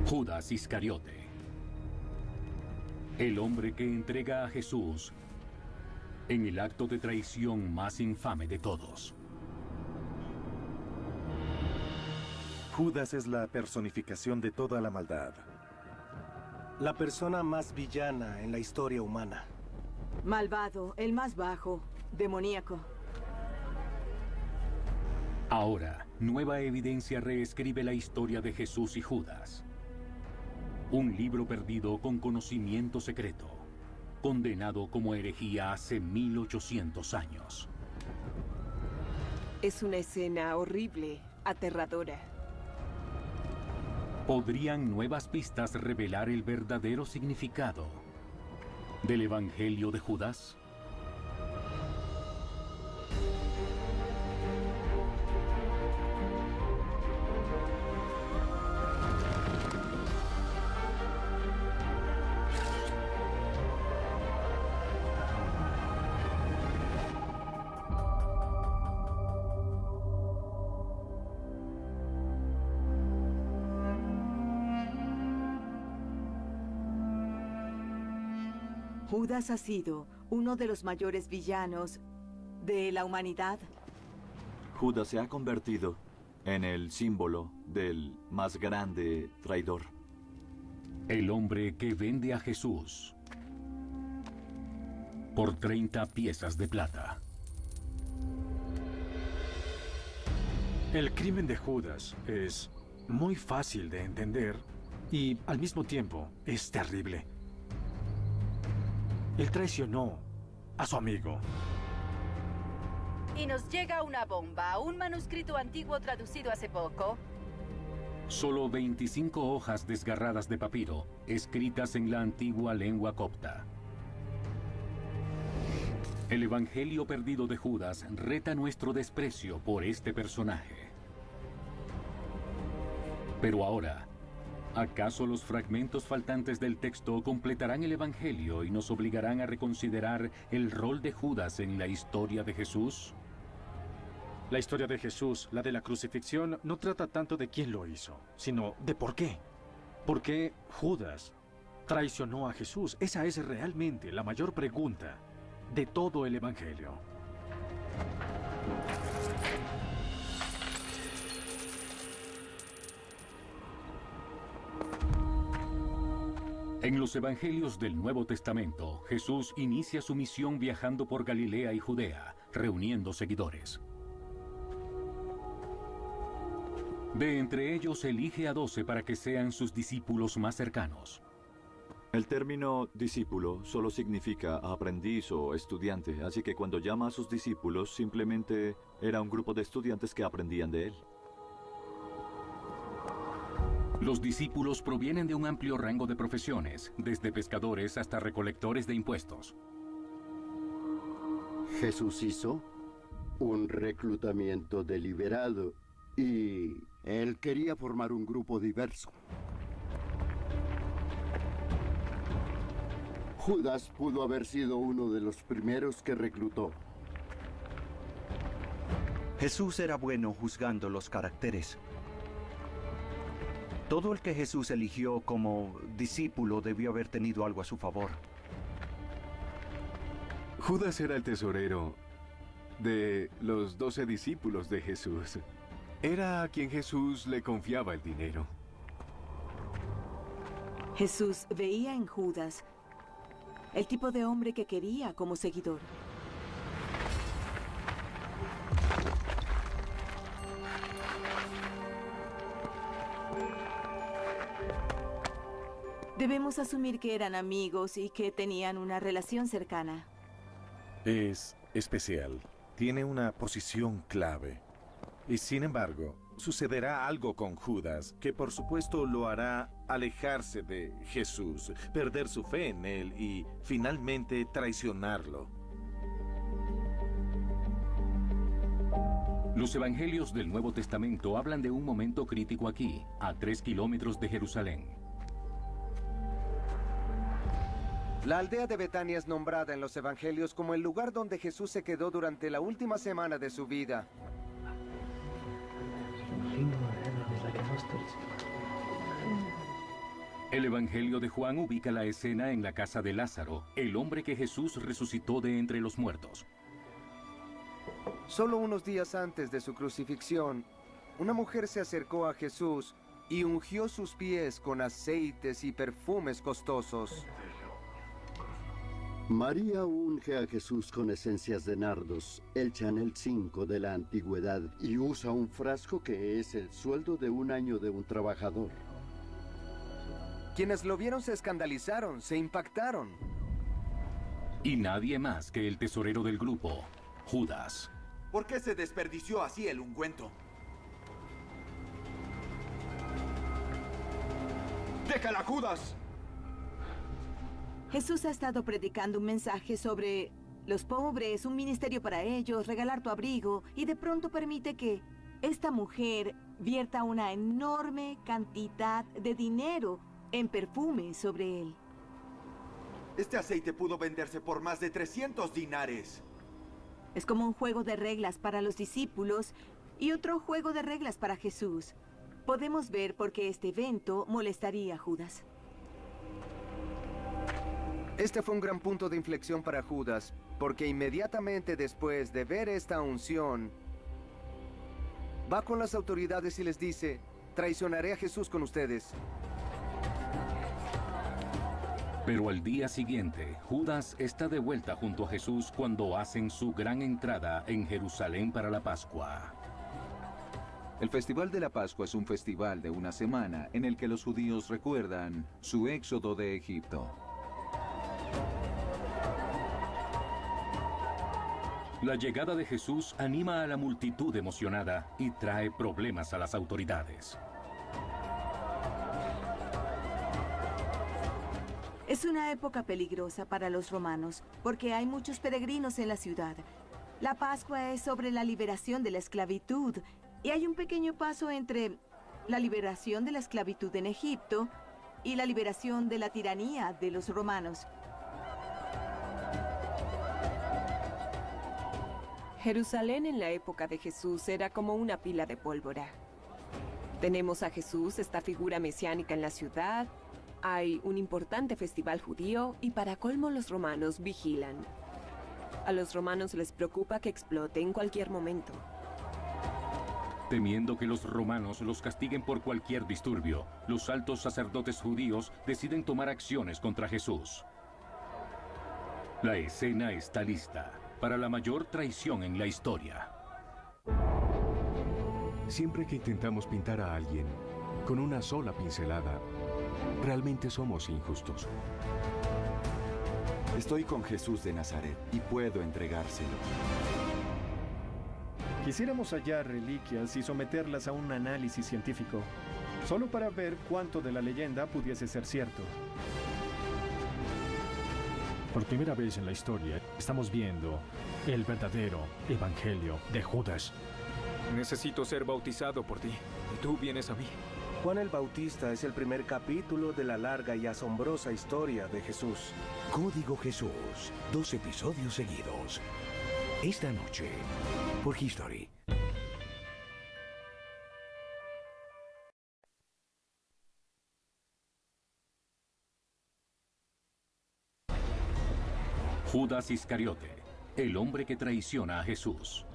Judas Iscariote, el hombre que entrega a Jesús en el acto de traición más infame de todos. Judas es la personificación de toda la maldad. La persona más villana en la historia humana. Malvado, el más bajo, demoníaco. Ahora, nueva evidencia reescribe la historia de Jesús y Judas. Un libro perdido con conocimiento secreto, condenado como herejía hace 1800 años. Es una escena horrible, aterradora. ¿Podrían nuevas pistas revelar el verdadero significado del Evangelio de Judas? Judas ha sido uno de los mayores villanos de la humanidad. Judas se ha convertido en el símbolo del más grande traidor. El hombre que vende a Jesús por 30 piezas de plata. El crimen de Judas es muy fácil de entender y al mismo tiempo es terrible. Él traicionó a su amigo. Y nos llega una bomba, un manuscrito antiguo traducido hace poco. Solo 25 hojas desgarradas de papiro, escritas en la antigua lengua copta. El Evangelio perdido de Judas reta nuestro desprecio por este personaje. Pero ahora, ¿acaso los fragmentos faltantes del texto completarán el Evangelio y nos obligarán a reconsiderar el rol de Judas en la historia de Jesús? La historia de Jesús, la de la crucifixión, no trata tanto de quién lo hizo, sino de por qué. ¿Por qué Judas traicionó a Jesús? Esa es realmente la mayor pregunta de todo el Evangelio. En los Evangelios del Nuevo Testamento, Jesús inicia su misión viajando por Galilea y Judea, reuniendo seguidores. De entre ellos elige a 12 para que sean sus discípulos más cercanos. El término discípulo solo significa aprendiz o estudiante, así que cuando llama a sus discípulos simplemente era un grupo de estudiantes que aprendían de él. Los discípulos provienen de un amplio rango de profesiones, desde pescadores hasta recolectores de impuestos. Jesús hizo un reclutamiento deliberado y él quería formar un grupo diverso. Judas pudo haber sido uno de los primeros que reclutó. Jesús era bueno juzgando los caracteres. Todo el que Jesús eligió como discípulo debió haber tenido algo a su favor. Judas era el tesorero de los 12 discípulos de Jesús. Era a quien Jesús le confiaba el dinero. Jesús veía en Judas el tipo de hombre que quería como seguidor. Debemos asumir que eran amigos y que tenían una relación cercana. Es especial. Tiene una posición clave. Y sin embargo, sucederá algo con Judas que por supuesto lo hará alejarse de Jesús, perder su fe en él y finalmente traicionarlo. Los evangelios del Nuevo Testamento hablan de un momento crítico aquí, a 3 kilómetros de Jerusalén. La aldea de Betania es nombrada en los evangelios como el lugar donde Jesús se quedó durante la última semana de su vida. El Evangelio de Juan ubica la escena en la casa de Lázaro, el hombre que Jesús resucitó de entre los muertos. Solo unos días antes de su crucifixión, una mujer se acercó a Jesús y ungió sus pies con aceites y perfumes costosos. María unge a Jesús con esencias de nardos, el Chanel 5 de la antigüedad, y usa un frasco que es el sueldo de un año de un trabajador. Quienes lo vieron se escandalizaron, se impactaron. Y nadie más que el tesorero del grupo, Judas. ¿Por qué se desperdició así el ungüento? ¡Déjala, Judas! Jesús ha estado predicando un mensaje sobre los pobres, un ministerio para ellos, regalar tu abrigo, y de pronto permite que esta mujer vierta una enorme cantidad de dinero en perfume sobre él. Este aceite pudo venderse por más de 300 dinares. Es como un juego de reglas para los discípulos y otro juego de reglas para Jesús. Podemos ver por qué este evento molestaría a Judas. Este fue un gran punto de inflexión para Judas, porque inmediatamente después de ver esta unción, va con las autoridades y les dice: traicionaré a Jesús con ustedes. Pero al día siguiente, Judas está de vuelta junto a Jesús cuando hacen su gran entrada en Jerusalén para la Pascua. El Festival de la Pascua es un festival de una semana en el que los judíos recuerdan su éxodo de Egipto. La llegada de Jesús anima a la multitud emocionada y trae problemas a las autoridades. Es una época peligrosa para los romanos, porque hay muchos peregrinos en la ciudad. La Pascua es sobre la liberación de la esclavitud, y hay un pequeño paso entre la liberación de la esclavitud en Egipto y la liberación de la tiranía de los romanos. Jerusalén en la época de Jesús era como una pila de pólvora. Tenemos a Jesús, esta figura mesiánica en la ciudad, hay un importante festival judío y para colmo los romanos vigilan. A los romanos les preocupa que explote en cualquier momento. Temiendo que los romanos los castiguen por cualquier disturbio, los altos sacerdotes judíos deciden tomar acciones contra Jesús. La escena está lista para la mayor traición en la historia. Siempre que intentamos pintar a alguien con una sola pincelada, realmente somos injustos. Estoy con Jesús de Nazaret y puedo entregárselo. Quisiéramos hallar reliquias y someterlas a un análisis científico, solo para ver cuánto de la leyenda pudiese ser cierto. Por primera vez en la historia, estamos viendo el verdadero evangelio de Judas. Necesito ser bautizado por ti, y tú vienes a mí. Juan el Bautista es el primer capítulo de la larga y asombrosa historia de Jesús. Código Jesús, 2 episodios seguidos. Esta noche, por History. Judas Iscariote, el hombre que traiciona a Jesús.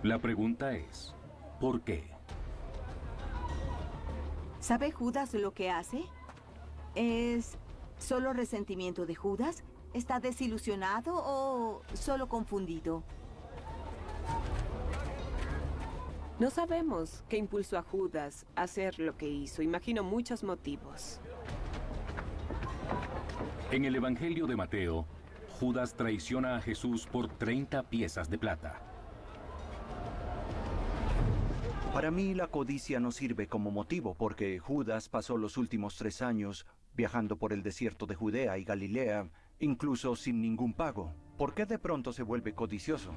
La pregunta es, ¿por qué? ¿Sabe Judas lo que hace? ¿Es solo resentimiento de Judas? ¿Está desilusionado o solo confundido? No sabemos qué impulsó a Judas a hacer lo que hizo. Imagino muchos motivos. En el Evangelio de Mateo, Judas traiciona a Jesús por 30 piezas de plata. Para mí la codicia no sirve como motivo porque Judas pasó los últimos 3 años viajando por el desierto de Judea y Galilea, incluso sin ningún pago. ¿Por qué de pronto se vuelve codicioso?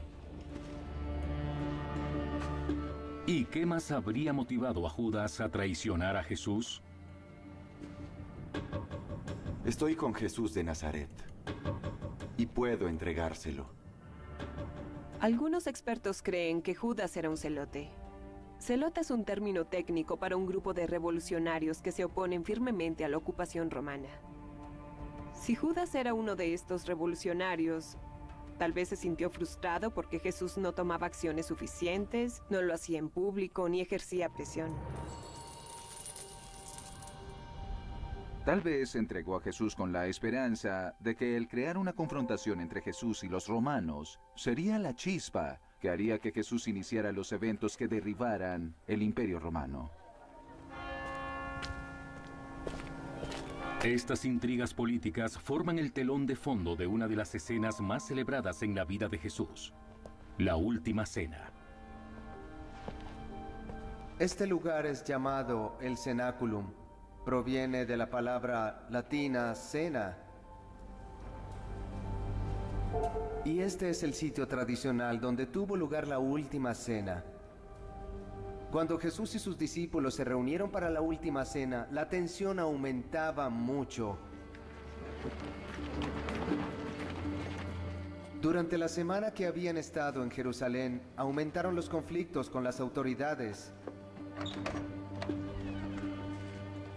¿Y qué más habría motivado a Judas a traicionar a Jesús? Estoy con Jesús de Nazaret y puedo entregárselo. Algunos expertos creen que Judas era un celote. Zelota es un término técnico para un grupo de revolucionarios que se oponen firmemente a la ocupación romana. Si Judas era uno de estos revolucionarios, tal vez se sintió frustrado porque Jesús no tomaba acciones suficientes, no lo hacía en público ni ejercía presión. Tal vez entregó a Jesús con la esperanza de que el crear una confrontación entre Jesús y los romanos sería la chispa que haría que Jesús iniciara los eventos que derribaran el Imperio Romano. Estas intrigas políticas forman el telón de fondo de una de las escenas más celebradas en la vida de Jesús, la Última Cena. Este lugar es llamado el Cenaculum. Proviene de la palabra latina cena. Y este es el sitio tradicional donde tuvo lugar la Última Cena. Cuando Jesús y sus discípulos se reunieron para la Última Cena, la tensión aumentaba mucho. Durante la semana que habían estado en Jerusalén, aumentaron los conflictos con las autoridades.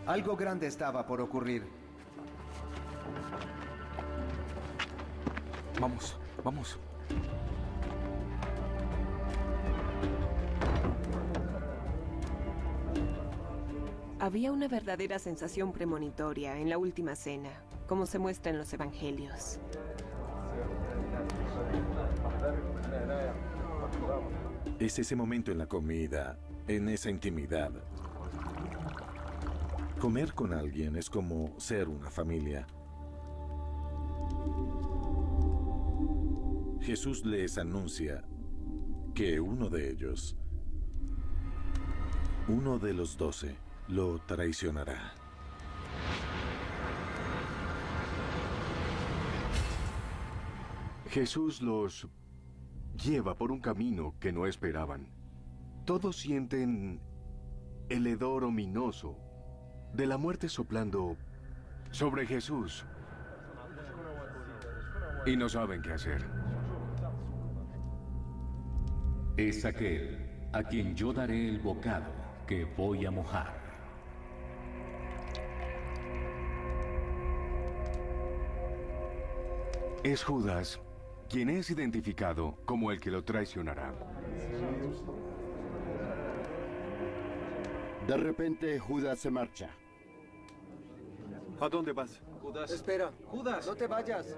Algo grande estaba por ocurrir. Vamos, vamos. Había una verdadera sensación premonitoria en la Última Cena, como se muestra en los Evangelios. Es ese momento en la comida, en esa intimidad. Comer con alguien es como ser una familia. Jesús les anuncia que uno de ellos, uno de los 12, lo traicionará. Jesús los lleva por un camino que no esperaban. Todos sienten el hedor ominoso de la muerte soplando sobre Jesús. Y no saben qué hacer. Es aquel a quien yo daré el bocado que voy a mojar. Es Judas quien es identificado como el que lo traicionará. De repente, Judas se marcha. ¿A dónde vas? Judas. Espera, Judas, no te vayas.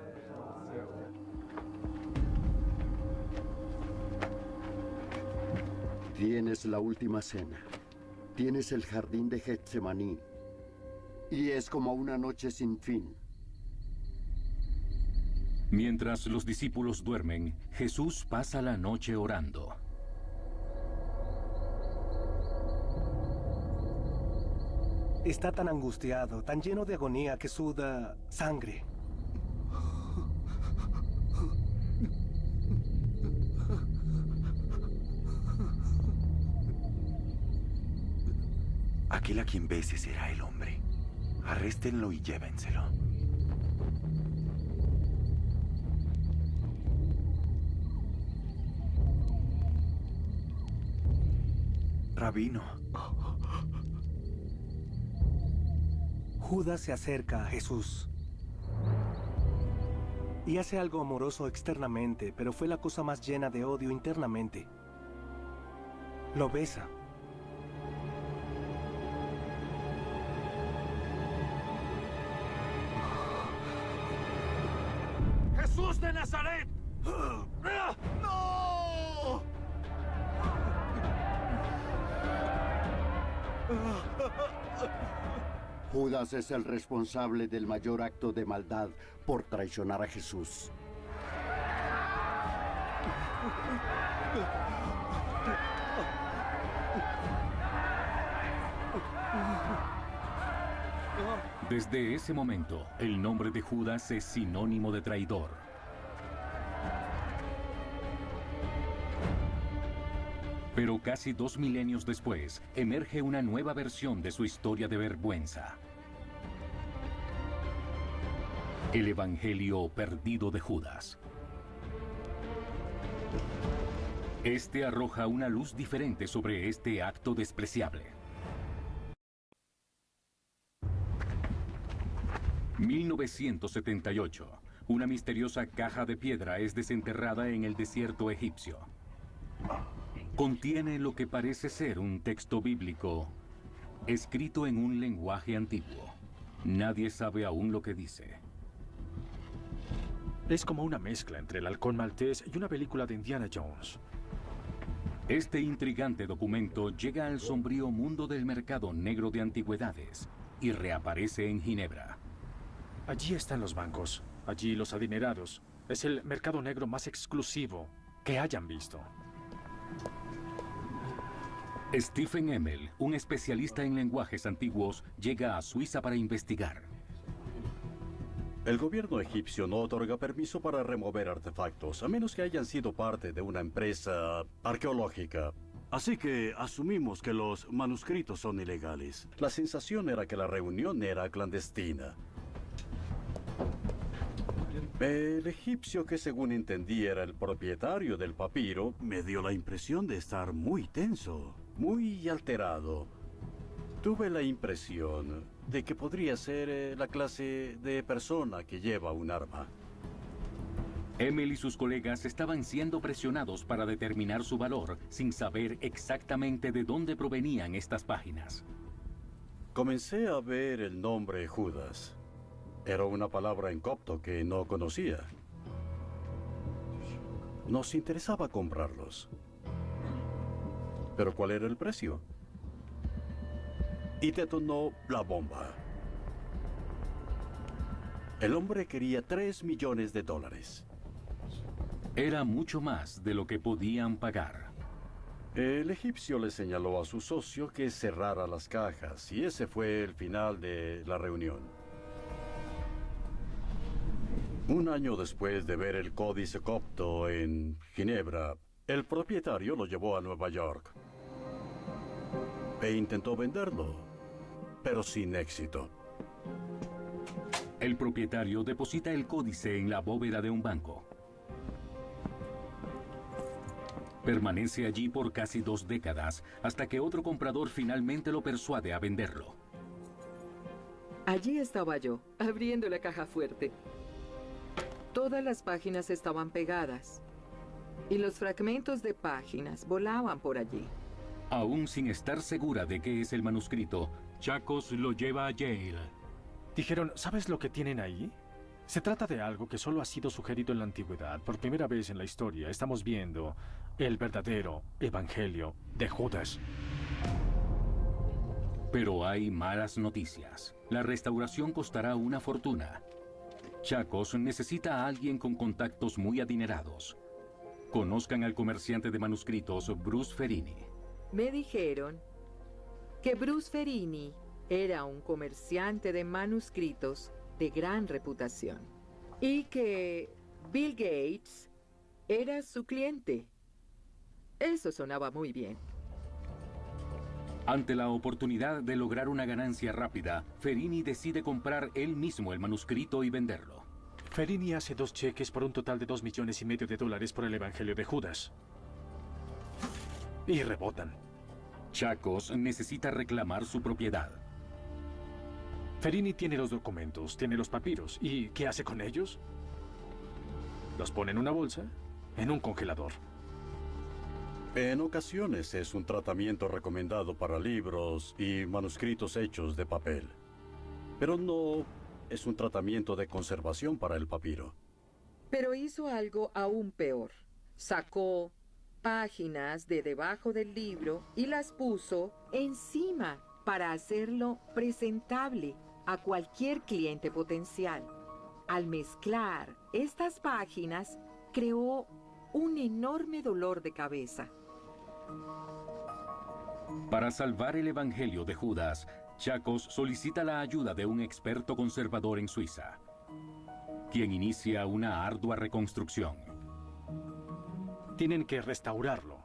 Tienes la Última Cena. Tienes el jardín de Getsemaní. Y es como una noche sin fin. Mientras los discípulos duermen, Jesús pasa la noche orando. Está tan angustiado, tan lleno de agonía que suda sangre. Aquel a quien bese será el hombre. Arréstenlo y llévenselo. Rabino. Judas se acerca a Jesús y hace algo amoroso externamente, pero fue la cosa más llena de odio internamente. Lo besa. ¡Jesús de Nazaret! ¡No! Judas es el responsable del mayor acto de maldad por traicionar a Jesús. Desde ese momento, el nombre de Judas es sinónimo de traidor. Pero casi 2 milenios después, emerge una nueva versión de su historia de vergüenza. El Evangelio perdido de Judas. Este arroja una luz diferente sobre este acto despreciable. 1978. Una misteriosa caja de piedra es desenterrada en el desierto egipcio. Contiene lo que parece ser un texto bíblico escrito en un lenguaje antiguo. Nadie sabe aún lo que dice. Es como una mezcla entre el halcón maltés y una película de Indiana Jones. Este intrigante documento llega al sombrío mundo del mercado negro de antigüedades y reaparece en Ginebra. Allí están los bancos, allí los adinerados. Es el mercado negro más exclusivo que hayan visto. Stephen Emmel, un especialista en lenguajes antiguos, llega a Suiza para investigar. El gobierno egipcio no otorga permiso para remover artefactos, a menos que hayan sido parte de una empresa arqueológica. Así que asumimos que los manuscritos son ilegales. La sensación era que la reunión era clandestina. El egipcio, que según entendí era el propietario del papiro, me dio la impresión de estar muy tenso. Muy alterado. Tuve la impresión de que podría ser la clase de persona que lleva un arma. Emmel y sus colegas estaban siendo presionados para determinar su valor sin saber exactamente de dónde provenían estas páginas. Comencé a ver el nombre Judas. Era una palabra en copto que no conocía. Nos interesaba comprarlos. ¿Pero cuál era el precio? Y detonó la bomba. El hombre quería $3 millones. Era mucho más de lo que podían pagar. El egipcio le señaló a su socio que cerrara las cajas, y ese fue el final de la reunión. Un año después de ver el códice copto en Ginebra, el propietario lo llevó a Nueva York e intentó venderlo, pero sin éxito. El propietario deposita el códice en la bóveda de un banco. Permanece allí por casi 2 décadas, hasta que otro comprador finalmente lo persuade a venderlo. Allí estaba yo, abriendo la caja fuerte. Todas las páginas estaban pegadas, y los fragmentos de páginas volaban por allí. Aún sin estar segura de qué es el manuscrito, Chacos lo lleva a Yale. Dijeron, ¿sabes lo que tienen ahí? Se trata de algo que solo ha sido sugerido en la antigüedad. Por primera vez en la historia estamos viendo el verdadero evangelio de Judas. Pero hay malas noticias. La restauración costará una fortuna. Chacos necesita a alguien con contactos muy adinerados. Conozcan al comerciante de manuscritos Bruce Ferini. Me dijeron que Bruce Ferini era un comerciante de manuscritos de gran reputación y que Bill Gates era su cliente. Eso sonaba muy bien. Ante la oportunidad de lograr una ganancia rápida, Ferini decide comprar él mismo el manuscrito y venderlo. Ferini hace 2 cheques por un total de $2,5 millones por el Evangelio de Judas. Y rebotan. Chacos necesita reclamar su propiedad. Ferini tiene los documentos, tiene los papiros. ¿Y qué hace con ellos? Los pone en una bolsa, en un congelador. En ocasiones es un tratamiento recomendado para libros y manuscritos hechos de papel. Pero no es un tratamiento de conservación para el papiro. Pero hizo algo aún peor. Sacó páginas de debajo del libro y las puso encima para hacerlo presentable a cualquier cliente potencial. Al mezclar estas páginas, creó un enorme dolor de cabeza. Para salvar el Evangelio de Judas, Chacos solicita la ayuda de un experto conservador en Suiza, quien inicia una ardua reconstrucción. Tienen que restaurarlo,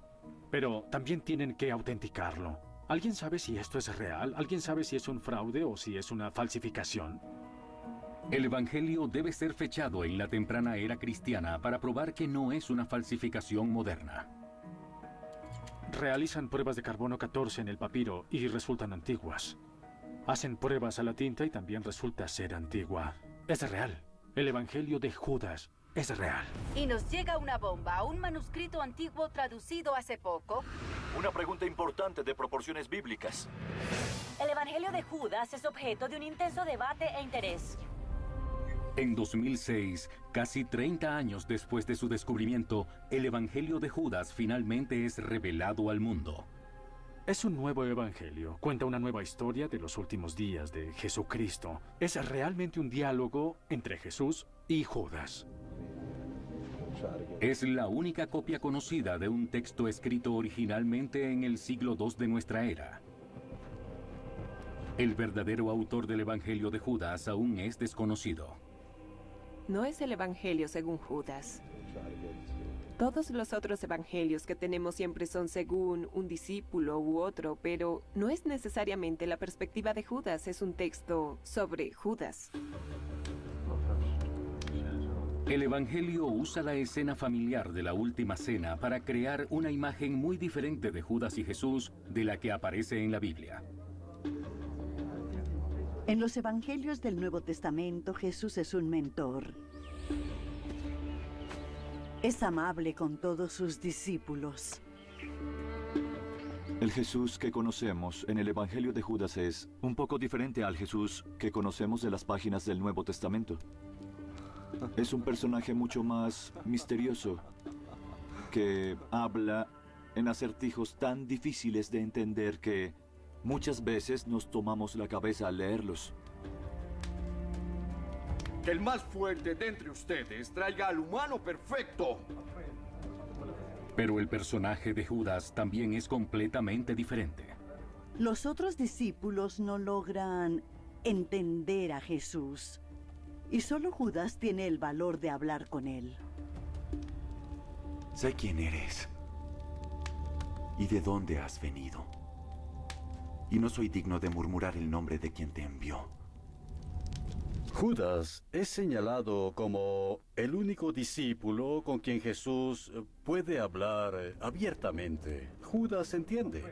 pero también tienen que autenticarlo. ¿Alguien sabe si esto es real? ¿Alguien sabe si es un fraude o si es una falsificación? El Evangelio debe ser fechado en la temprana era cristiana para probar que no es una falsificación moderna. Realizan pruebas de carbono 14 en el papiro y resultan antiguas. Hacen pruebas a la tinta y también resulta ser antigua. Es real. El Evangelio de Judas es real. Y nos llega una bomba, un manuscrito antiguo traducido hace poco. Una pregunta importante de proporciones bíblicas. El Evangelio de Judas es objeto de un intenso debate e interés. En 2006, casi 30 años después de su descubrimiento, el Evangelio de Judas finalmente es revelado al mundo. Es un nuevo evangelio. Cuenta una nueva historia de los últimos días de Jesucristo. Es realmente un diálogo entre Jesús y Judas. Es la única copia conocida de un texto escrito originalmente en el siglo II de nuestra era. El verdadero autor del Evangelio de Judas aún es desconocido. No es el Evangelio según Judas. Todos los otros evangelios que tenemos siempre son según un discípulo u otro, pero no es necesariamente la perspectiva de Judas, es un texto sobre Judas. El Evangelio usa la escena familiar de la Última Cena para crear una imagen muy diferente de Judas y Jesús de la que aparece en la Biblia. En los evangelios del Nuevo Testamento, Jesús es un mentor. Es amable con todos sus discípulos. El Jesús que conocemos en el Evangelio de Judas es un poco diferente al Jesús que conocemos de las páginas del Nuevo Testamento. Es un personaje mucho más misterioso, que habla en acertijos tan difíciles de entender que muchas veces nos tomamos la cabeza al leerlos. Que el más fuerte de entre ustedes traiga al humano perfecto. Pero el personaje de Judas también es completamente diferente. Los otros discípulos no logran entender a Jesús. Y solo Judas tiene el valor de hablar con él. Sé quién eres y de dónde has venido. Y no soy digno de murmurar el nombre de quien te envió. Judas es señalado como el único discípulo con quien Jesús puede hablar abiertamente. Judas entiende.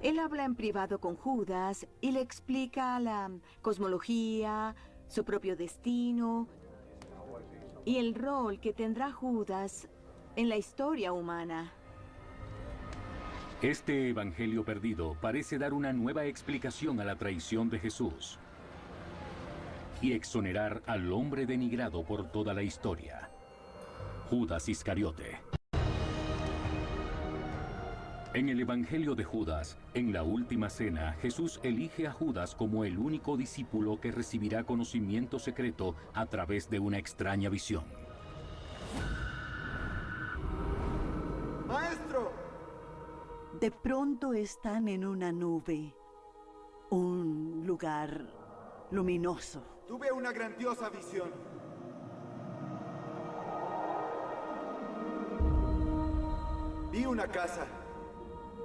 Él habla en privado con Judas y le explica la cosmología, su propio destino y el rol que tendrá Judas en la historia humana. Este evangelio perdido parece dar una nueva explicación a la traición de Jesús y exonerar al hombre denigrado por toda la historia, Judas Iscariote. En el Evangelio de Judas, en la Última Cena, Jesús elige a Judas como el único discípulo que recibirá conocimiento secreto a través de una extraña visión. ¡Maestro! De pronto están en una nube, un lugar luminoso. Tuve una grandiosa visión. Vi una casa.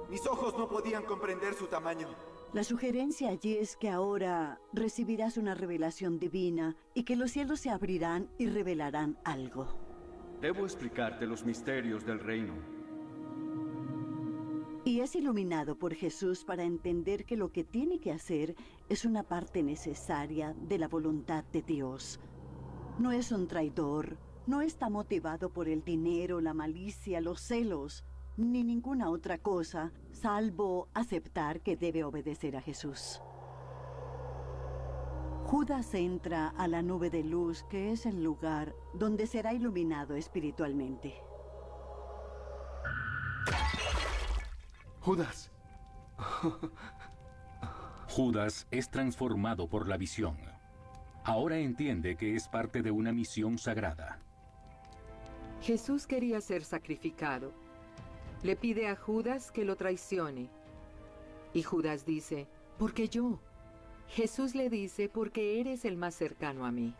Mis ojos no podían comprender su tamaño. La sugerencia allí es que ahora recibirás una revelación divina y que los cielos se abrirán y revelarán algo. Debo explicarte los misterios del reino. Y es iluminado por Jesús para entender que lo que tiene que hacer es una parte necesaria de la voluntad de Dios. No es un traidor, no está motivado por el dinero, la malicia, los celos, ni ninguna otra cosa, salvo aceptar que debe obedecer a Jesús. Judas entra a la nube de luz, que es el lugar donde será iluminado espiritualmente. Judas. Judas es transformado por la visión. Ahora entiende que es parte de una misión sagrada. Jesús quería ser sacrificado. Le pide a Judas que lo traicione. Y Judas dice, ¿por qué yo? Jesús le dice, porque eres el más cercano a mí.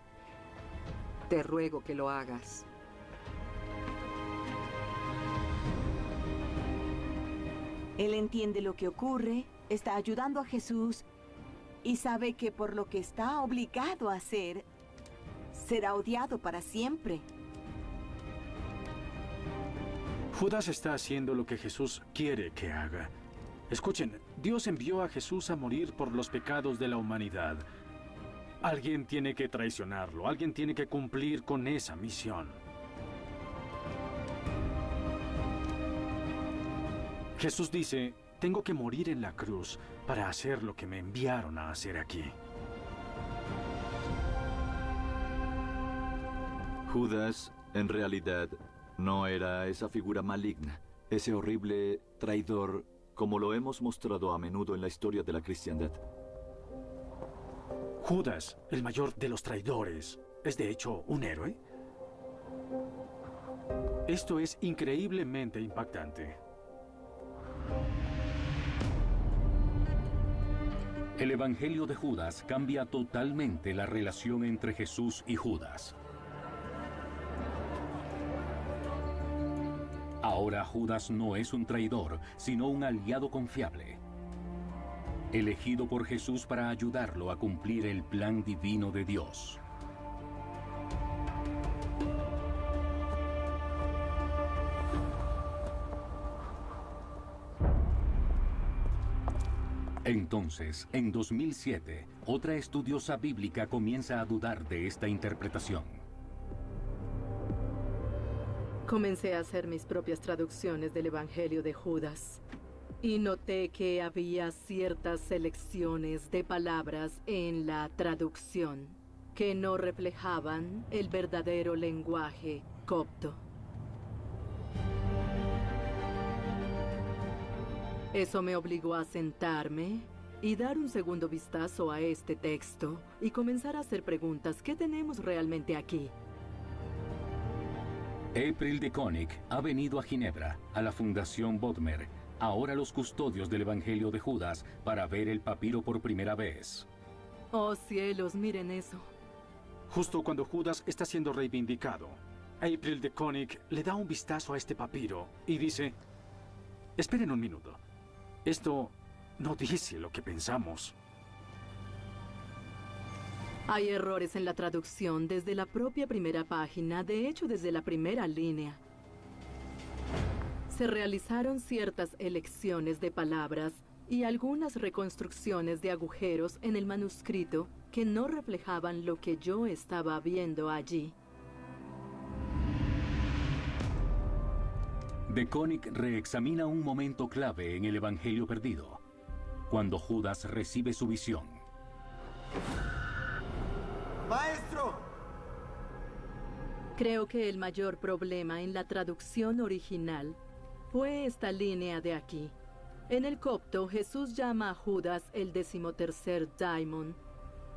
Te ruego que lo hagas. Él entiende lo que ocurre, está ayudando a Jesús y sabe que por lo que está obligado a hacer, será odiado para siempre. Judas está haciendo lo que Jesús quiere que haga. Escuchen, Dios envió a Jesús a morir por los pecados de la humanidad. Alguien tiene que traicionarlo, alguien tiene que cumplir con esa misión. Jesús dice, tengo que morir en la cruz para hacer lo que me enviaron a hacer aquí. Judas, en realidad, no era esa figura maligna, ese horrible traidor, como lo hemos mostrado a menudo en la historia de la cristiandad. Judas, el mayor de los traidores, ¿es de hecho un héroe? Esto es increíblemente impactante. El Evangelio de Judas cambia totalmente la relación entre Jesús y Judas. Ahora Judas no es un traidor, sino un aliado confiable, elegido por Jesús para ayudarlo a cumplir el plan divino de Dios. Entonces, en 2007, otra estudiosa bíblica comienza a dudar de esta interpretación. Comencé a hacer mis propias traducciones del Evangelio de Judas y noté que había ciertas selecciones de palabras en la traducción que no reflejaban el verdadero lenguaje copto. Eso me obligó a sentarme y dar un segundo vistazo a este texto y comenzar a hacer preguntas. ¿Qué tenemos realmente aquí? April de Konig ha venido a Ginebra, a la Fundación Bodmer, ahora los custodios del Evangelio de Judas, para ver el papiro por primera vez. Oh cielos, miren eso. Justo cuando Judas está siendo reivindicado, April de Konig le da un vistazo a este papiro y dice, esperen un minuto, esto no dice lo que pensamos. Hay errores en la traducción desde la propia primera página, de hecho desde la primera línea. Se realizaron ciertas elecciones de palabras y algunas reconstrucciones de agujeros en el manuscrito que no reflejaban lo que yo estaba viendo allí. De Konig reexamina un momento clave en el Evangelio perdido, cuando Judas recibe su visión. ¡Maestro! Creo que el mayor problema en la traducción original fue esta línea de aquí. En el copto, Jesús llama a Judas el 13º daimon,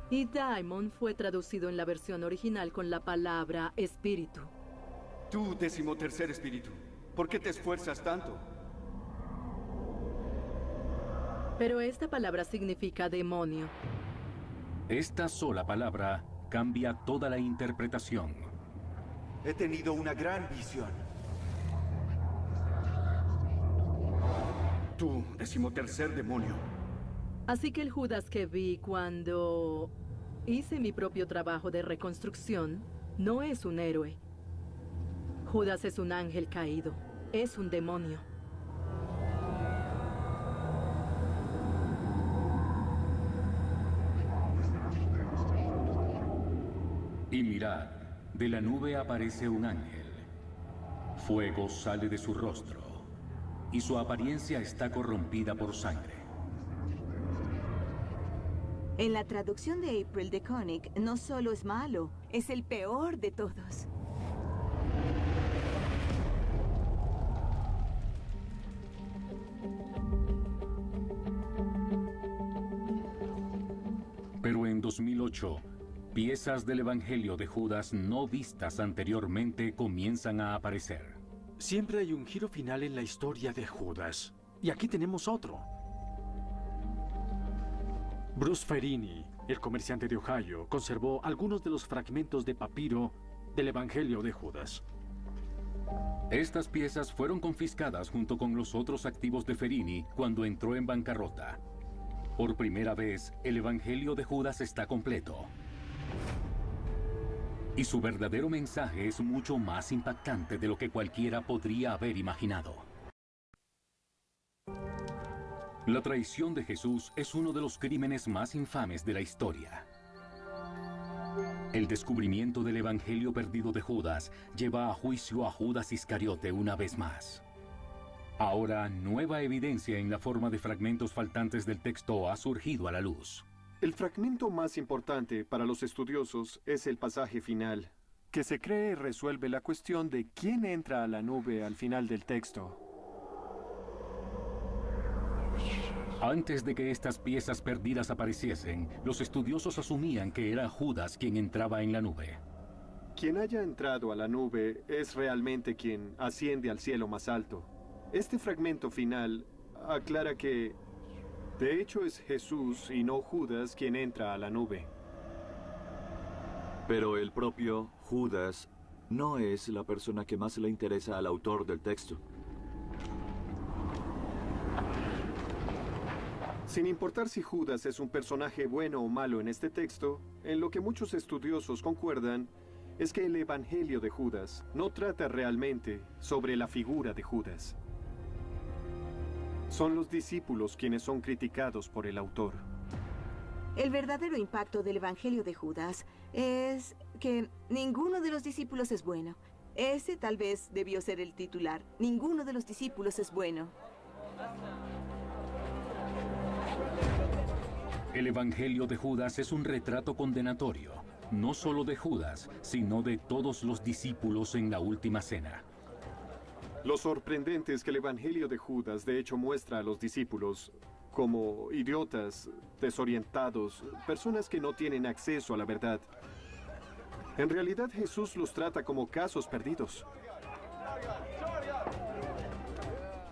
y daimon fue traducido en la versión original con la palabra espíritu. Tú, 13º espíritu, ¿por qué te esfuerzas tanto? Pero esta palabra significa demonio. Esta sola palabra cambia toda la interpretación. He tenido una gran visión. Tú, 13º demonio. Así que el Judas que vi cuando hice mi propio trabajo de reconstrucción no es un héroe. Judas es un ángel caído, es un demonio. Y mirad, de la nube aparece un ángel. Fuego sale de su rostro, y su apariencia está corrompida por sangre. En la traducción de April de Konig, no solo es malo, es el peor de todos. Pero en 2008, piezas del Evangelio de Judas no vistas anteriormente comienzan a aparecer. Siempre hay un giro final en la historia de Judas. Y aquí tenemos otro. Bruce Ferini, el comerciante de Ohio, conservó algunos de los fragmentos de papiro del Evangelio de Judas. Estas piezas fueron confiscadas junto con los otros activos de Ferini cuando entró en bancarrota. Por primera vez, el Evangelio de Judas está completo. Y su verdadero mensaje es mucho más impactante de lo que cualquiera podría haber imaginado. La traición de Jesús es uno de los crímenes más infames de la historia. El descubrimiento del Evangelio perdido de Judas lleva a juicio a Judas Iscariote una vez más. Ahora, nueva evidencia en la forma de fragmentos faltantes del texto ha surgido a la luz. El fragmento más importante para los estudiosos es el pasaje final, que se cree resuelve la cuestión de quién entra a la nube al final del texto. Antes de que estas piezas perdidas apareciesen, los estudiosos asumían que era Judas quien entraba en la nube. Quien haya entrado a la nube es realmente quien asciende al cielo más alto. Este fragmento final aclara que, de hecho, es Jesús y no Judas quien entra a la nube. Pero el propio Judas no es la persona que más le interesa al autor del texto. Sin importar si Judas es un personaje bueno o malo en este texto, en lo que muchos estudiosos concuerdan es que el Evangelio de Judas no trata realmente sobre la figura de Judas. Son los discípulos quienes son criticados por el autor. El verdadero impacto del Evangelio de Judas es que ninguno de los discípulos es bueno. Ese tal vez debió ser el titular. Ninguno de los discípulos es bueno. El Evangelio de Judas es un retrato condenatorio, no solo de Judas, sino de todos los discípulos en la última cena. Lo sorprendente es que el Evangelio de Judas de hecho muestra a los discípulos como idiotas, desorientados, personas que no tienen acceso a la verdad. En realidad Jesús los trata como casos perdidos.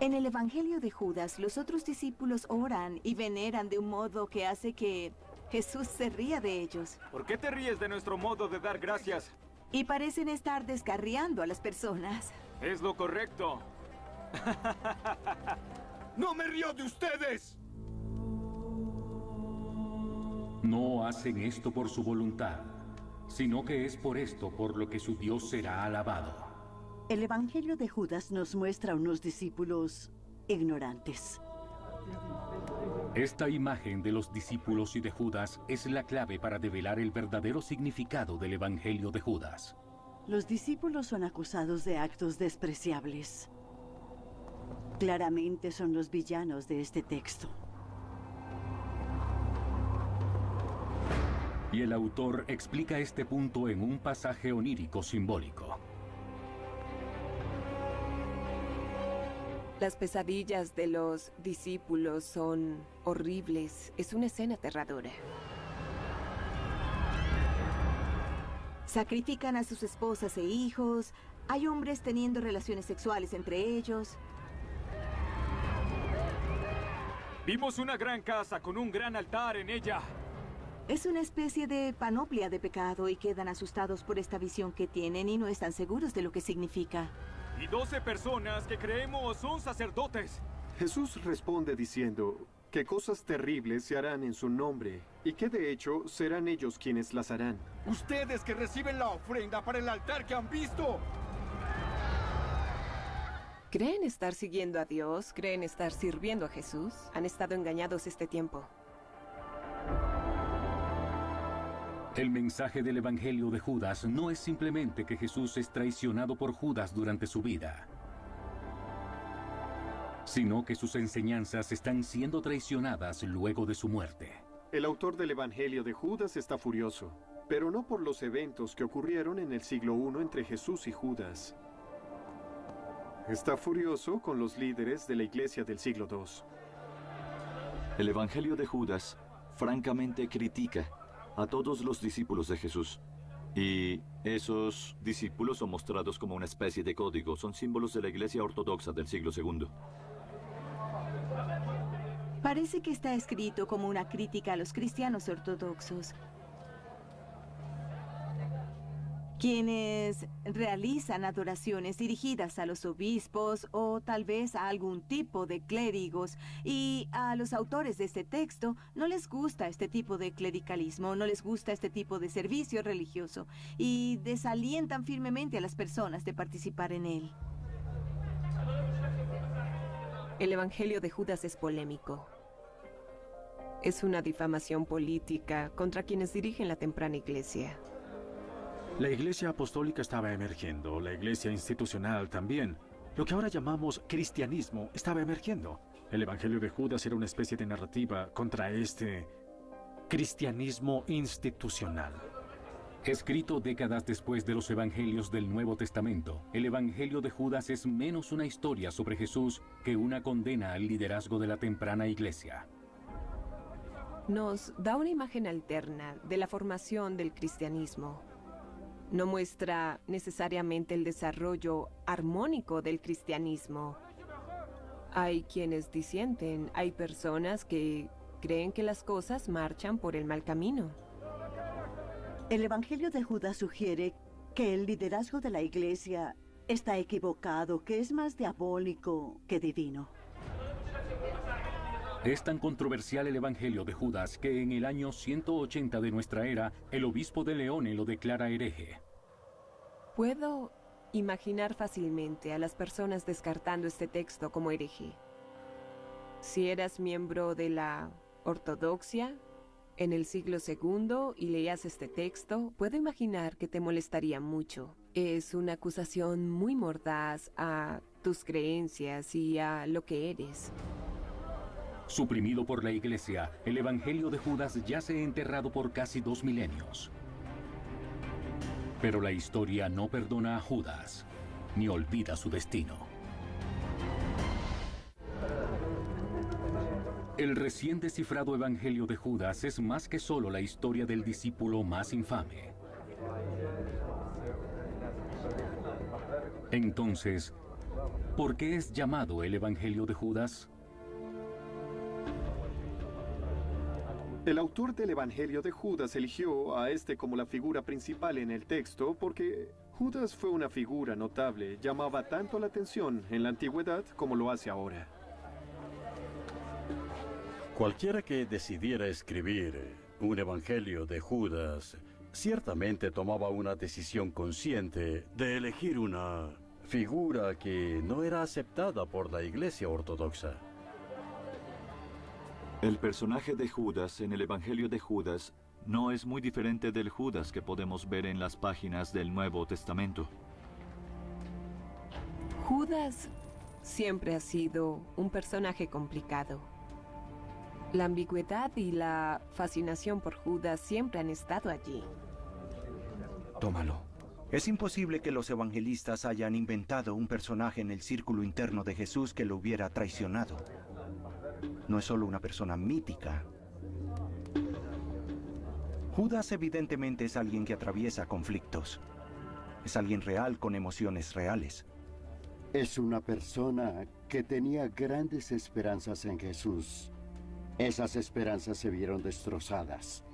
En el Evangelio de Judas, los otros discípulos oran y veneran de un modo que hace que Jesús se ría de ellos. ¿Por qué te ríes de nuestro modo de dar gracias? Y parecen estar descarriando a las personas. Es lo correcto. ¡No me río de ustedes! No hacen esto por su voluntad, sino que es por esto por lo que su Dios será alabado. El Evangelio de Judas nos muestra a unos discípulos ignorantes. Esta imagen de los discípulos y de Judas es la clave para develar el verdadero significado del Evangelio de Judas. Los discípulos son acusados de actos despreciables. Claramente son los villanos de este texto. Y el autor explica este punto en un pasaje onírico simbólico. Las pesadillas de los discípulos son horribles. Es una escena aterradora. Sacrifican a sus esposas e hijos. Hay hombres teniendo relaciones sexuales entre ellos. Vimos una gran casa con un gran altar en ella. Es una especie de panoplia de pecado y quedan asustados por esta visión que tienen y no están seguros de lo que significa. Y 12 personas que creemos son sacerdotes. Jesús responde diciendo que cosas terribles se harán en su nombre y que de hecho serán ellos quienes las harán. Ustedes que reciben la ofrenda para el altar que han visto. ¿Creen estar siguiendo a Dios? ¿Creen estar sirviendo a Jesús? Han estado engañados este tiempo. El mensaje del Evangelio de Judas no es simplemente que Jesús es traicionado por Judas durante su vida, sino que sus enseñanzas están siendo traicionadas luego de su muerte. El autor del Evangelio de Judas está furioso, pero no por los eventos que ocurrieron en el siglo I entre Jesús y Judas. Está furioso con los líderes de la iglesia del siglo II. El Evangelio de Judas francamente critica a todos los discípulos de Jesús. Y esos discípulos son mostrados como una especie de código, son símbolos de la Iglesia Ortodoxa del siglo II. Parece que está escrito como una crítica a los cristianos ortodoxos. quienes realizan adoraciones dirigidas a los obispos o tal vez a algún tipo de clérigos. Y a los autores de este texto no les gusta este tipo de clericalismo, no les gusta este tipo de servicio religioso y desalientan firmemente a las personas de participar en él. El Evangelio de Judas es polémico. Es una difamación política contra quienes dirigen la temprana iglesia. La iglesia apostólica estaba emergiendo, la iglesia institucional también. Lo que ahora llamamos cristianismo estaba emergiendo. El Evangelio de Judas era una especie de narrativa contra este cristianismo institucional. Escrito décadas después de los evangelios del Nuevo Testamento, el Evangelio de Judas es menos una historia sobre Jesús que una condena al liderazgo de la temprana iglesia. Nos da una imagen alterna de la formación del cristianismo. No muestra necesariamente el desarrollo armónico del cristianismo. Hay quienes disienten, hay personas que creen que las cosas marchan por el mal camino. El Evangelio de Judas sugiere que el liderazgo de la iglesia está equivocado, que es más diabólico que divino. Es tan controversial el Evangelio de Judas que en el año 180 de nuestra era, el obispo de Leone lo declara hereje. Puedo imaginar fácilmente a las personas descartando este texto como hereje. Si eras miembro de la ortodoxia en el siglo II y leías este texto, puedo imaginar que te molestaría mucho. Es una acusación muy mordaz a tus creencias y a lo que eres. Suprimido por la iglesia, el Evangelio de Judas yace enterrado por casi 2 milenios. Pero la historia no perdona a Judas, ni olvida su destino. El recién descifrado Evangelio de Judas es más que solo la historia del discípulo más infame. Entonces, ¿por qué es llamado el Evangelio de Judas? El autor del Evangelio de Judas eligió a este como la figura principal en el texto porque Judas fue una figura notable, llamaba tanto la atención en la antigüedad como lo hace ahora. Cualquiera que decidiera escribir un Evangelio de Judas, ciertamente tomaba una decisión consciente de elegir una figura que no era aceptada por la Iglesia ortodoxa. El personaje de Judas en el Evangelio de Judas no es muy diferente del Judas que podemos ver en las páginas del Nuevo Testamento. Judas siempre ha sido un personaje complicado. La ambigüedad y la fascinación por Judas siempre han estado allí. Tómalo. Es imposible que los evangelistas hayan inventado un personaje en el círculo interno de Jesús que lo hubiera traicionado. No es solo una persona mítica. Judas evidentemente es alguien que atraviesa conflictos. Es alguien real con emociones reales. Es una persona que tenía grandes esperanzas en Jesús. Esas esperanzas se vieron destrozadas.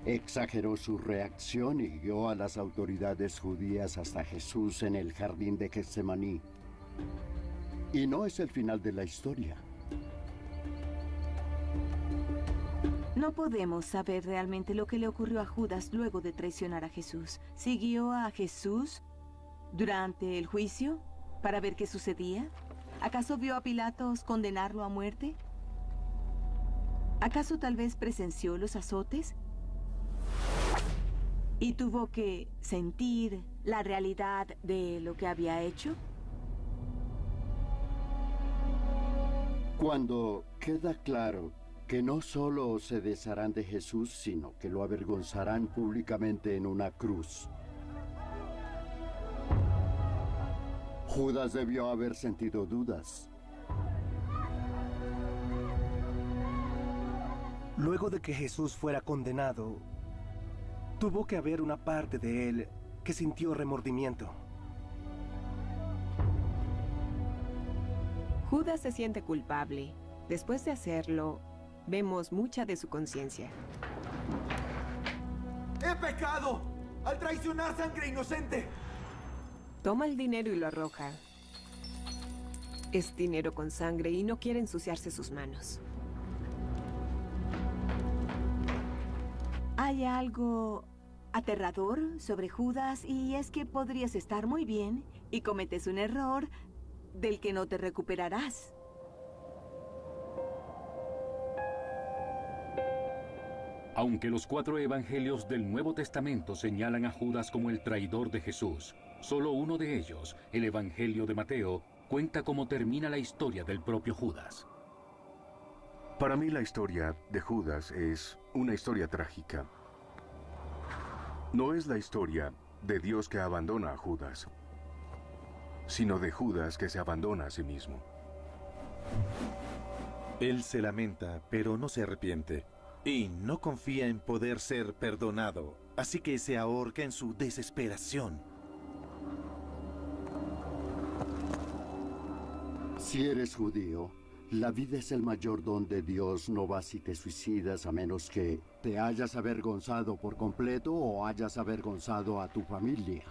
Exageró su reacción y guió a las autoridades judías hasta Jesús en el jardín de Getsemaní. Y no es el final de la historia. No podemos saber realmente lo que le ocurrió a Judas luego de traicionar a Jesús. ¿Siguió a Jesús durante el juicio para ver qué sucedía? ¿Acaso vio a Pilatos condenarlo a muerte? ¿Acaso tal vez presenció los azotes? ¿Y tuvo que sentir la realidad de lo que había hecho? Cuando queda claro que no solo se desharán de Jesús, sino que lo avergonzarán públicamente en una cruz. Judas debió haber sentido dudas. Luego de que Jesús fuera condenado, tuvo que haber una parte de él que sintió remordimiento. Judas se siente culpable. Después de hacerlo, vemos mucha de su conciencia. ¡He pecado! ¡Al traicionar sangre inocente! Toma el dinero y lo arroja. Es dinero con sangre y no quiere ensuciarse sus manos. Hay algo aterrador sobre Judas y es que podrías estar muy bien y cometes un error del que no te recuperarás. Aunque los 4 evangelios del Nuevo Testamento señalan a Judas como el traidor de Jesús, solo uno de ellos, el Evangelio de Mateo, cuenta cómo termina la historia del propio Judas. Para mí la historia de Judas es una historia trágica. No es la historia de Dios que abandona a Judas, sino de Judas que se abandona a sí mismo. Él se lamenta, pero no se arrepiente. Y no confía en poder ser perdonado, así que se ahorca en su desesperación. Si eres judío, la vida es el mayor don de Dios. No vas y te suicidas a menos que te hayas avergonzado por completo o hayas avergonzado a tu familia.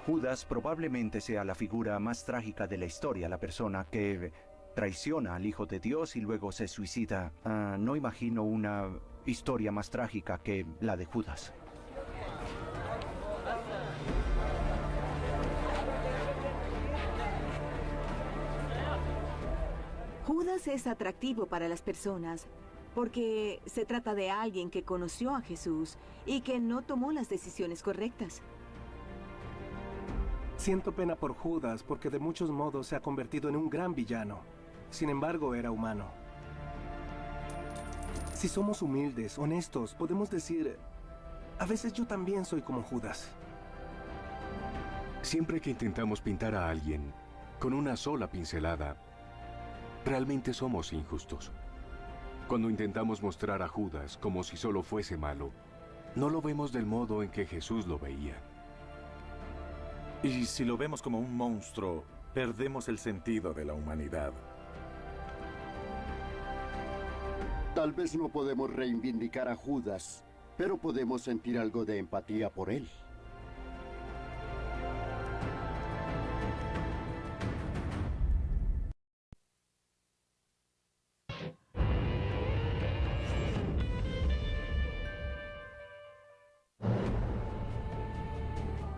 Judas probablemente sea la figura más trágica de la historia, la persona que traiciona al Hijo de Dios y luego se suicida. No imagino una historia más trágica que la de Judas. Judas es atractivo para las personas porque se trata de alguien que conoció a Jesús y que no tomó las decisiones correctas. Siento pena por Judas porque de muchos modos se ha convertido en un gran villano. Sin embargo, era humano. Si somos humildes, honestos, podemos decir, a veces yo también soy como Judas. Siempre que intentamos pintar a alguien con una sola pincelada, realmente somos injustos. Cuando intentamos mostrar a Judas como si solo fuese malo, no lo vemos del modo en que Jesús lo veía. Y si lo vemos como un monstruo, perdemos el sentido de la humanidad. Tal vez no podemos reivindicar a Judas, pero podemos sentir algo de empatía por él.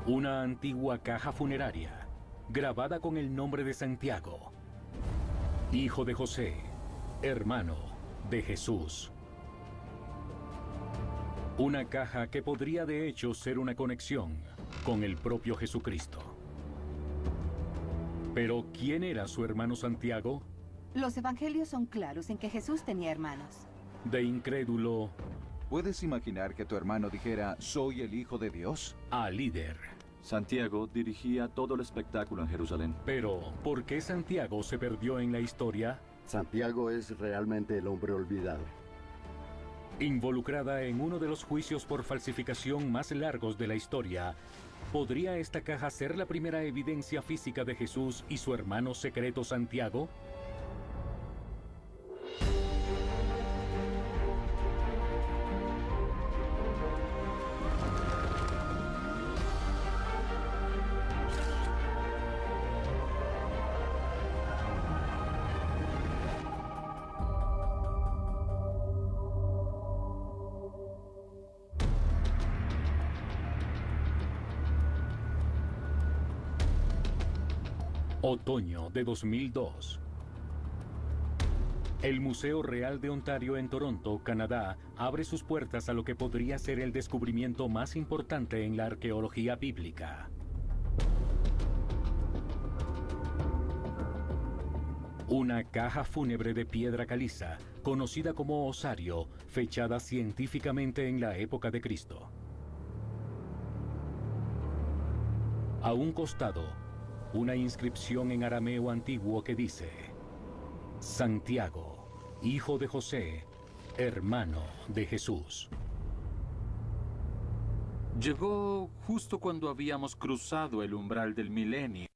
Una antigua caja funeraria, grabada con el nombre de Santiago, hijo de José, hermano de Jesús. Una caja que podría de hecho ser una conexión con el propio Jesucristo. Pero, ¿quién era su hermano Santiago? Los evangelios son claros en que Jesús tenía hermanos. De incrédulo ¿Puedes imaginar que tu hermano dijera, soy el Hijo de Dios? a líder. Santiago dirigía todo el espectáculo en Jerusalén. Pero, ¿por qué Santiago se perdió en la historia? Santiago es realmente el hombre olvidado. Involucrada en uno de los juicios por falsificación más largos de la historia, ¿podría esta caja ser la primera evidencia física de Jesús y su hermano secreto Santiago? Otoño de 2002. El Museo Real de Ontario en Toronto, Canadá, abre sus puertas a lo que podría ser el descubrimiento más importante en la arqueología bíblica. Una caja fúnebre de piedra caliza, conocida como osario, fechada científicamente en la época de Cristo. A un costado, una inscripción en arameo antiguo que dice: Santiago, hijo de José, hermano de Jesús. Llegó justo cuando habíamos cruzado el umbral del milenio.